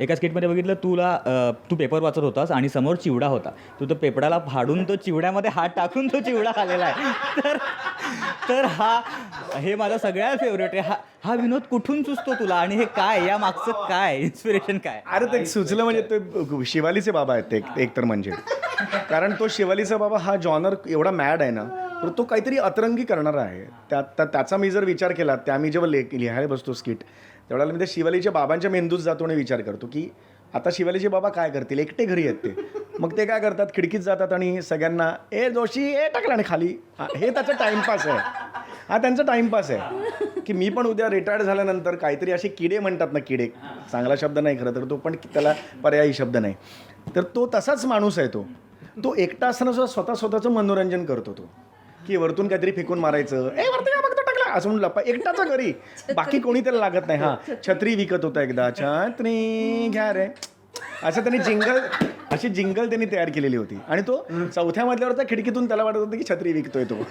एका स्किटमध्ये बघितलं तू पेपर वाचत होतास आणि समोर चिवडा होता. तू तो पेपराला फाडून तो चिवड्यामध्ये हात टाकून तो चिवडा खाल्लेला आहे. तर हे माझा सगळ्यात फेवरेट आहे. हा विनोद कुठून सुचतो तुला आणि हे काय, या मागचं काय इन्स्पिरेशन काय? अरे ते सुचलं म्हणजे ते शिवालीचे बाबा आहेत ते एक तर म्हणजे कारण तो शिवालीचा बाबा हा जॉनर एवढा मॅड आहे ना, तर तो काहीतरी अतरंगी करणारा आहे. त्याचा मी जर विचार केला, मी जेव्हा लिहायला बसतो स्किट, त्यावेळेला मी त्या शिवालीच्या बाबांच्या मेंदूत जातो आणि विचार करतो की आता शिवालीचे बाबा काय करतील. एकटे घरी आहेत ते, मग ते काय करतात, खिडकीत जातात आणि सगळ्यांना ए जोशी ए टाकलं आणि खाली. हे त्याचा टाईमपास आहे. हा त्यांचा टाईमपास आहे की मी पण उद्या रिटायर्ड झाल्यानंतर काहीतरी असे किडे म्हणतात ना, किडे चांगला शब्द नाही खरं तर तो, पण त्याला पर्यायी शब्द नाही, तर तो तसाच माणूस आहे. तो एकटा असताना सुद्धा स्वतःचं मनोरंजन करतो. तो की वरतून काहीतरी फेकून मारायचं, ए वरती काय बघतो टाकला असं म्हणून लपा, एकटाचा घरी, बाकी कोणी त्याला लागत नाही. हां, छत्री विकत होता एकदा, छत्री घ्या रे असं त्यांनी अशी जिंगल त्यांनी तयार केलेली होती आणि तो चौथ्या मजल्यावरच्या खिडकीतून त्याला वाटत होतं की छत्री विकतोय तो.